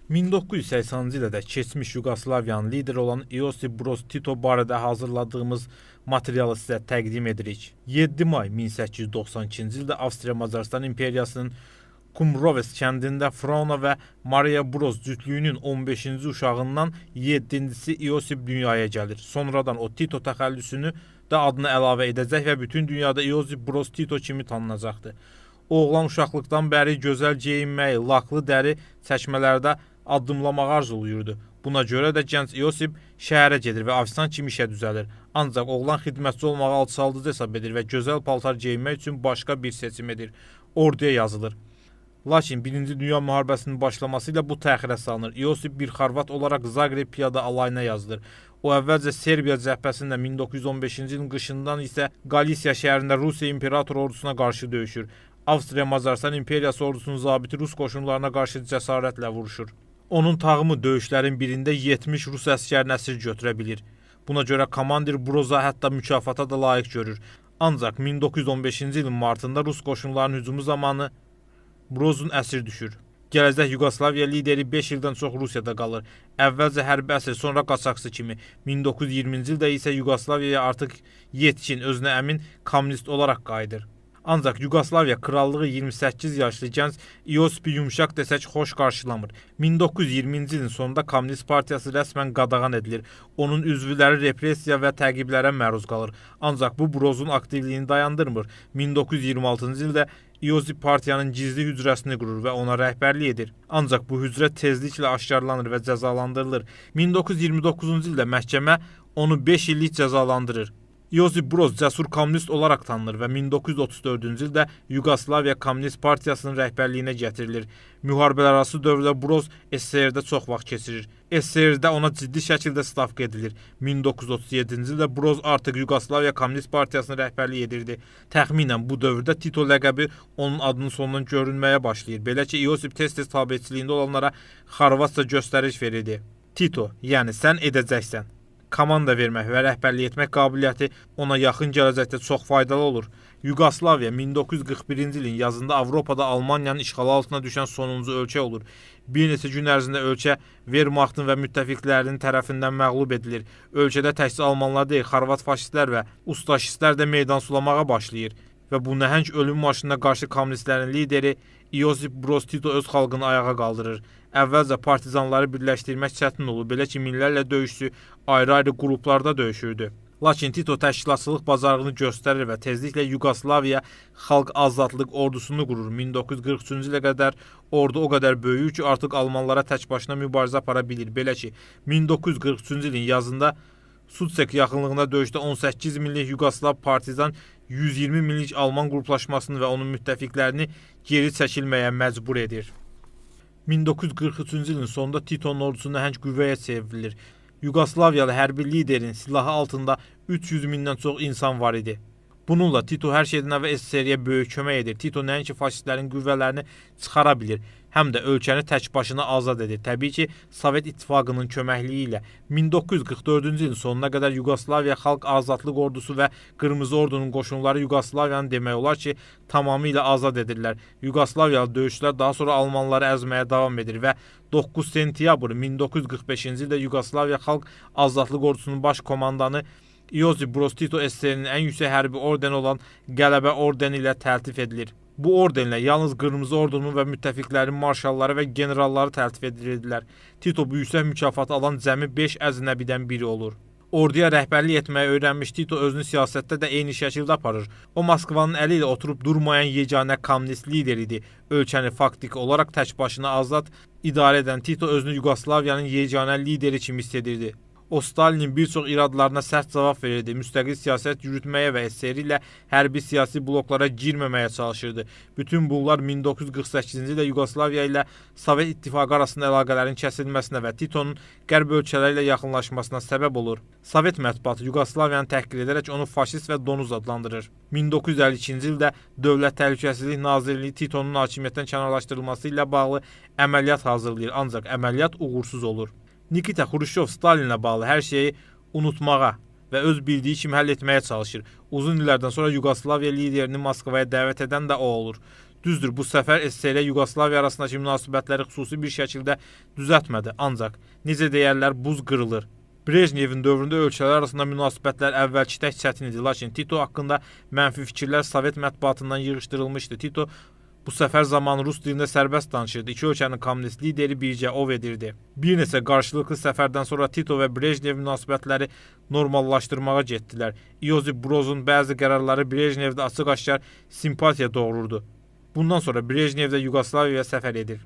1980-ci ildə keçmiş Yugoslaviyanın lideri olan Iosif Broz Tito barədə hazırladığımız materialı sizə təqdim edirik. 7 may 1892-ci ildə Avstriya-Macaristan İmperiyasının Kumrovets kəndində Frona və Maria Broz cütlüyünün 15-ci uşağından 7-cisi Iosif dünyaya gəlir. Sonradan o Tito təxəllüsünü də adına əlavə edəcək və bütün dünyada Iosif Broz Tito kimi tanınacaqdır. Oğlan uşaqlıqdan bəri gözəl geyinməyi, laklı dəri çəkmələrdə addımlamağı arzulayırdı. Buna görə də gənc Iosif şəhərə gedir və ofisiant kimi işə düzəlir. Ancaq oğlan xidmətçi olmağı alçaldıcı hesab edir və gözəl paltar geyinmək üçün başqa bir seçim edir. Orduya yazılır. Lakin 1-ci Dünya müharibəsinin başlaması ilə bu təxirə salınır. Iosif bir xorvat olaraq Zagreb piyada alayına yazılır. O əvvəlcə Serbiya cəbhəsində 1915-ci ilin qışından isə Galisiya şəhərində Rusiya İmperator ordusuna qarşı döyüşür. Avstriya-Macaristan İmperiyası ordusunun zabiti Rus qoşunlarına qarşı cəsarətlə vuruşur. Onun tağımı döyüşlərin birində 70 Rus əskərini əsir götürə bilir. Buna görə komandir Broza hətta mükafata da layiq görür. Ancaq 1915-ci ilin martında Rus qoşunlarının hücumu zamanı Brozun əsir düşür. Gələcək Yugoslaviya lideri 5 ildən çox Rusiyada qalır. Əvvəlcə hərbi əsir, sonra qaçaqçı kimi. 1920-ci ildə isə Yugoslaviyaya artıq yetkin, özünə əmin kommunist olaraq qayıdır. Ancaq Yugoslaviya krallığı 28 yaşlı gənc Iosifi yumşaq desək xoş qarşılamır. 1920-ci ilin sonunda Komünist Partiyası rəsmən qadağan edilir. Onun üzvləri repressiya və təqiblərə məruz qalır. Ancaq bu Brozun aktivliyini dayandırmır. 1926-cı ildə Iosif partiyanın gizli hücrəsini qurur və ona rəhbərlik edir. Ancaq bu hücrə tezliklə aşkarlanır və cəzalandırılır. 1929-cu ildə məhkəmə onu 5 illik cəzalandırır. Iosif Broz cəsur kommunist olaraq tanınır və 1934-cü ildə Yugoslaviya Komünist Partiyasının rəhbərliyinə gətirilir. Müharibələrarası dövrdə Broz SSR-də çox vaxt keçirir. SSR-də ona ciddi şəkildə stavka edilir. 1937-ci ildə Broz artıq Yugoslaviya Komünist Partiyasının rəhbərlik edirdi. Təxminən bu dövrdə Tito ləqəbi onun adının sonundan görünməyə başlayır. Belə ki, Iosif tez-tez tabeçiliyində olanlara xorvatca göstəriş verirdi. Tito, yəni sən edəcəksən. Komanda vermək və rəhbərlik etmək qabiliyyəti ona yaxın gələcəkdə çox faydalı olur. Yugoslaviya 1941-ci ilin yazında Avropada Almaniyanın işğalı altına düşən sonuncu ölkə olur. Bir neçə gün ərzində ölkə Wehrmachtın və müttəfiqlərinin tərəfindən məğlub edilir. Ölkədə təkcə almanlar deyil, xorvat faşistlər və ustaşistlər də meydan sulamağa başlayır. Və bu nəhəng ölüm maşınına qarşı kommunistlərin lideri Iosif Broz Tito öz xalqını ayağa qaldırır. Əvvəlcə partizanları birləşdirmək çətin olur, belə ki, minlərlə döyüşçü ayrı-ayrı qruplarda döyüşürdü. Lakin Tito təşkilatçılıq bacarığını göstərir və tezliklə Yugoslaviya Xalq Azadlıq ordusunu qurur. 1943-cü ilə qədər ordu o qədər böyüyür ki, artıq almanlara tək başına mübarizə apara bilir. Belə ki, 1943-cü ilin yazında Sutsek yaxınlığında döyüşdə 18 minlik Yugoslav partizan 120 minlik Alman qruplaşmasını və onun müttəfiqlərini geri çəkilməyə məcbur edir. 1943-cü ilin sonunda Titonun ordusu nəhəng qüvvəyə çevrilir. Yugoslaviyalı hərbi liderin silahı altında 300 mindən çox insan var idi. Bununla Tito hər şeydən əvvəl SSR-yə böyük kömək edir. Tito nəinki faşistlərin qüvvələrini çıxara bilir, həm də ölkəni tək başına azad edir. Təbii ki, Sovet İttifaqının köməkliyi ilə 1944-cü ilin sonuna qədər Yugoslaviya Xalq Azadlıq ordusu və Qırmızı ordunun qoşunları Yugoslaviyanı demək olar ki, tamamilə azad edirlər. Yugoslaviyalı döyüşçülər daha sonra almanları əzməyə davam edir və 9 sentyabr 1945-ci ildə Yugoslaviya Xalq Azadlıq ordusunun baş komandanı Iosif Broz Tito SSR-nin ən yüksək hərbi ordeni olan Qələbə ordeni ilə təltif edilir. Bu ordenlə yalnız Qırmızı ordunun və müttəfiqlərin marşalları və generalları təltif edilirlər. Tito bu yüksək mükafatı alan cəmi 5 əznəbidən biri olur. Orduya rəhbərlik etməyi öyrənmiş Tito özünü siyasətdə də eyni şəkildə aparır. O, Moskvanın əli ilə oturub durmayan yeganə kommunist lider idi. Ölkəni faktiki olaraq tək başına azad idarə edən Tito özünü Yugoslaviyanın yeganə lideri kimi hiss edirdi. O, Stalinin bir çox iradlarına sərt cavab verirdi. Müstəqil siyasət yürütməyə və SSR ilə hərbi siyasi bloklara girməməyə çalışırdı. Bütün bunlar 1948-ci ildə Yugoslaviya ilə Sovet İttifaqı arasında əlaqələrin kəsilməsinə və Titonun qərb ölkələri ilə yaxınlaşmasına səbəb olur. Sovet mətbuatı Yugoslaviyanı təhqir edərək onu faşist və donuz adlandırır. 1952-ci ildə Dövlət Təhlükəsizlik Nazirliyi Titonun hakimiyyətdən kənarlaşdırılması ilə bağlı əməliyyat hazırlayır, ancaq əməliyyat uğursuz olur. Nikita Xruşov Stalinlə bağlı hər şeyi unutmağa və öz bildiyi kimi həll etməyə çalışır. Uzun illərdən sonra Yugoslaviya liderini Moskvaya dəvət edən də o olur. Düzdür, bu səfər SSR ilə Yugoslaviya arasındakı münasibətləri xüsusi bir şəkildə düzəltmədi. Ancaq necə deyərlər, buz qırılır. Brejnevin dövründə ölkələr arasında münasibətlər əvvəlki tək çətin idi, lakin Tito haqqında mənfi fikirlər Sovet mətbuatından yığışdırılmışdı. Tito bu səfər zamanı rus dilində sərbəst danışırdı. İki ölkənin kommunist lideri bircə ov edirdi. Bir neçə qarşılıqlı səfərdən sonra Tito və Brejnev münasibətləri normallaşdırmağa getdilər. İosif Brozun bəzi qərarları Brejnevdə açıq-aşkar simpatiya doğururdu. Bundan sonra Brejnev də Yugoslaviyaya səfər edir.